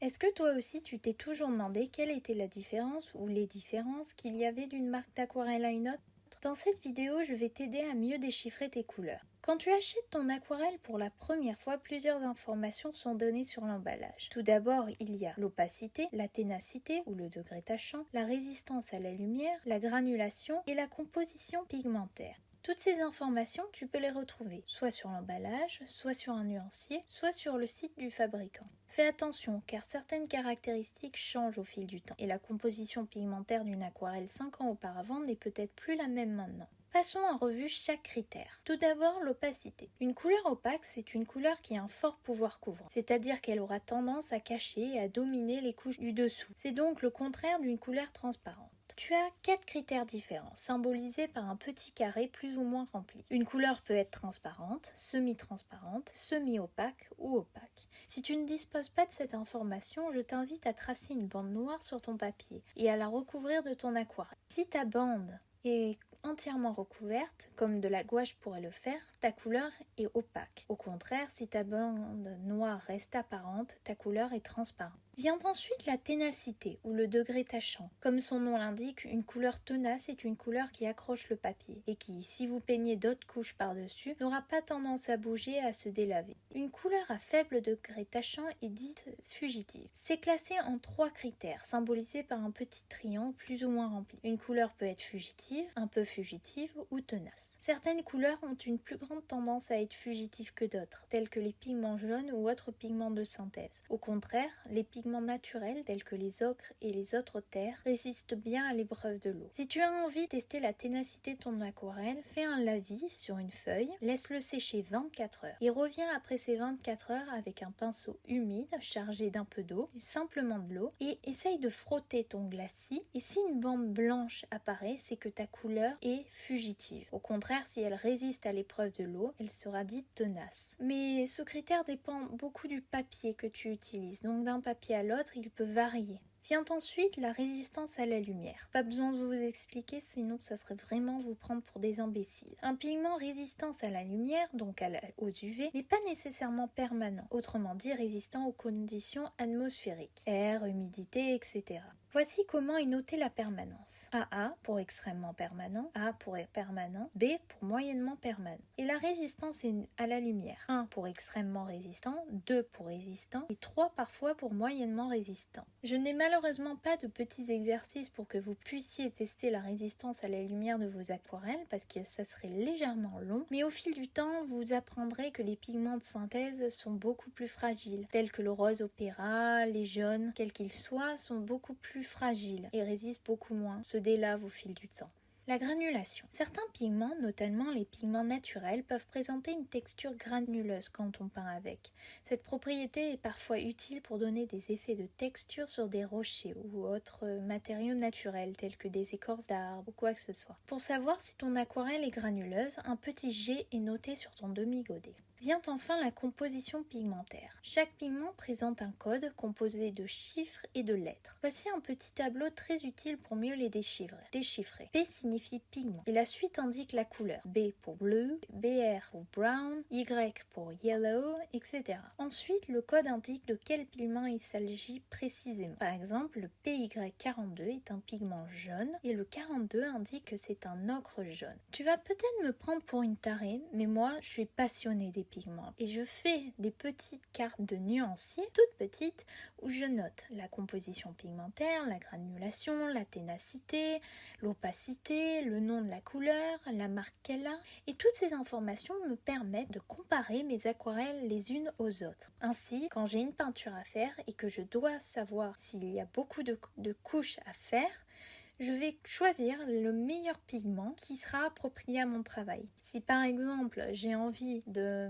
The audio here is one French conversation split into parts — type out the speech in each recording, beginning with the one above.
Est-ce que toi aussi tu t'es toujours demandé quelle était la différence ou les différences qu'il y avait d'une marque d'aquarelle à une autre? Dans cette vidéo, je vais t'aider à mieux déchiffrer tes couleurs. Quand tu achètes ton aquarelle pour la première fois, plusieurs informations sont données sur l'emballage. Tout d'abord, il y a l'opacité, la ténacité ou le degré tachant, la résistance à la lumière, la granulation et la composition pigmentaire. Toutes ces informations, tu peux les retrouver soit sur l'emballage, soit sur un nuancier, soit sur le site du fabricant. Fais attention car certaines caractéristiques changent au fil du temps et la composition pigmentaire d'une aquarelle 5 ans auparavant n'est peut-être plus la même maintenant. Passons en revue chaque critère. Tout d'abord, l'opacité. Une couleur opaque, c'est une couleur qui a un fort pouvoir couvrant, c'est-à-dire qu'elle aura tendance à cacher et à dominer les couches du dessous. C'est donc le contraire d'une couleur transparente. Tu as 4 critères différents, symbolisés par un petit carré plus ou moins rempli. Une couleur peut être transparente, semi-transparente, semi-opaque ou opaque. Si tu ne disposes pas de cette information, je t'invite à tracer une bande noire sur ton papier et à la recouvrir de ton aquarelle. Si ta bande est entièrement recouverte, comme de la gouache pourrait le faire, ta couleur est opaque. Au contraire, si ta bande noire reste apparente, ta couleur est transparente. Vient ensuite la ténacité ou le degré tachant. Comme son nom l'indique, une couleur tenace est une couleur qui accroche le papier et qui, si vous peignez d'autres couches par-dessus, n'aura pas tendance à bouger et à se délaver. Une couleur à faible degré tachant est dite fugitive. C'est classé en 3 critères, symbolisés par un petit triangle plus ou moins rempli. Une couleur peut être fugitive, un peu fugitive ou tenace. Certaines couleurs ont une plus grande tendance à être fugitives que d'autres, telles que les pigments jaunes ou autres pigments de synthèse. Au contraire, les pigments naturels tels que les ocres et les autres terres résistent bien à l'épreuve de l'eau. Si tu as envie de tester la ténacité de ton aquarelle, fais un lavis sur une feuille, laisse-le sécher 24 heures et reviens après ces 24 heures avec un pinceau humide chargé d'un peu d'eau, simplement de l'eau, et essaye de frotter ton glacis. Et si une bande blanche apparaît, c'est que ta couleur est fugitive. Au contraire, si elle résiste à l'épreuve de l'eau, elle sera dite tenace. Mais ce critère dépend beaucoup du papier que tu utilises, donc d'un papier à l'autre, il peut varier. Vient ensuite la résistance à la lumière. Pas besoin de vous expliquer, sinon ça serait vraiment vous prendre pour des imbéciles. Un pigment résistant à la lumière, donc aux UV, n'est pas nécessairement permanent, autrement dit résistant aux conditions atmosphériques, air, humidité, etc. Voici comment est notée la permanence. AA pour extrêmement permanent, A pour permanent, B pour moyennement permanent. Et la résistance est à la lumière. 1 pour extrêmement résistant, 2 pour résistant et 3 parfois pour moyennement résistant. Je n'ai malheureusement pas de petits exercices pour que vous puissiez tester la résistance à la lumière de vos aquarelles parce que ça serait légèrement long, mais au fil du temps, vous apprendrez que les pigments de synthèse sont beaucoup plus fragiles, tels que le rose opéra, les jaunes, quels qu'ils soient, sont beaucoup plus fragiles et résistent beaucoup moins, se délavent au fil du temps. La granulation. Certains pigments, notamment les pigments naturels, peuvent présenter une texture granuleuse quand on peint avec. Cette propriété est parfois utile pour donner des effets de texture sur des rochers ou autres matériaux naturels tels que des écorces d'arbres ou quoi que ce soit. Pour savoir si ton aquarelle est granuleuse, un petit G est noté sur ton demi-godet. Vient enfin la composition pigmentaire. Chaque pigment présente un code composé de chiffres et de lettres. Voici un petit tableau très utile pour mieux les déchiffrer. P signifie pigment et la suite indique la couleur. B pour bleu, BR pour brown, Y pour yellow, etc. Ensuite, le code indique de quel pigment il s'agit précisément. Par exemple, le PY42 est un pigment jaune et le 42 indique que c'est un ocre jaune. Tu vas peut-être me prendre pour une tarée, mais moi, je suis passionnée des pigments et je fais des petites cartes de nuanciers, toutes petites, où je note la composition pigmentaire, la granulation, la ténacité, l'opacité, le nom de la couleur, la marque qu'elle a, et toutes ces informations me permettent de comparer mes aquarelles les unes aux autres. Ainsi, quand j'ai une peinture à faire et que je dois savoir s'il y a beaucoup de couches à faire, je vais choisir le meilleur pigment qui sera approprié à mon travail. Si par exemple j'ai envie de,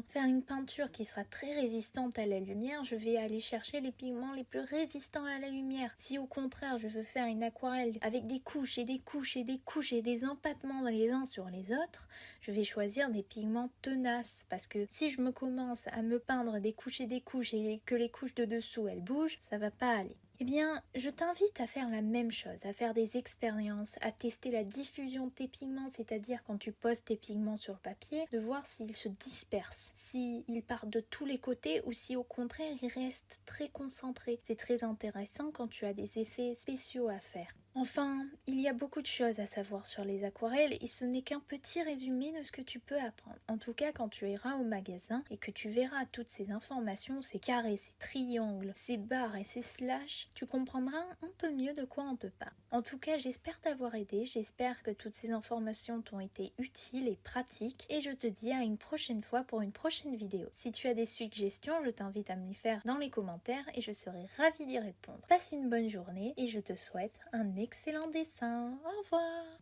faire une peinture qui sera très résistante à la lumière, je vais aller chercher les pigments les plus résistants à la lumière. Si au contraire je veux faire une aquarelle avec des couches et des couches et des couches et des empattements les uns sur les autres, je vais choisir des pigments tenaces parce que si je me commence à me peindre des couches et que les couches de dessous elles bougent, ça va pas aller. Eh bien, je t'invite à faire la même chose, à faire des expériences, à tester la diffusion de tes pigments, c'est-à-dire quand tu poses tes pigments sur le papier, de voir s'ils se dispersent, s'ils partent de tous les côtés ou si au contraire ils restent très concentrés. C'est très intéressant quand tu as des effets spéciaux à faire. Enfin, il y a beaucoup de choses à savoir sur les aquarelles et ce n'est qu'un petit résumé de ce que tu peux apprendre. En tout cas, quand tu iras au magasin et que tu verras toutes ces informations, ces carrés, ces triangles, ces barres et ces slashes, tu comprendras un peu mieux de quoi on te parle. En tout cas, j'espère t'avoir aidé, j'espère que toutes ces informations t'ont été utiles et pratiques et je te dis à une prochaine fois pour une prochaine vidéo. Si tu as des suggestions, je t'invite à me les faire dans les commentaires et je serai ravie d'y répondre. Passe une bonne journée et je te souhaite un excellent dessin. Au revoir!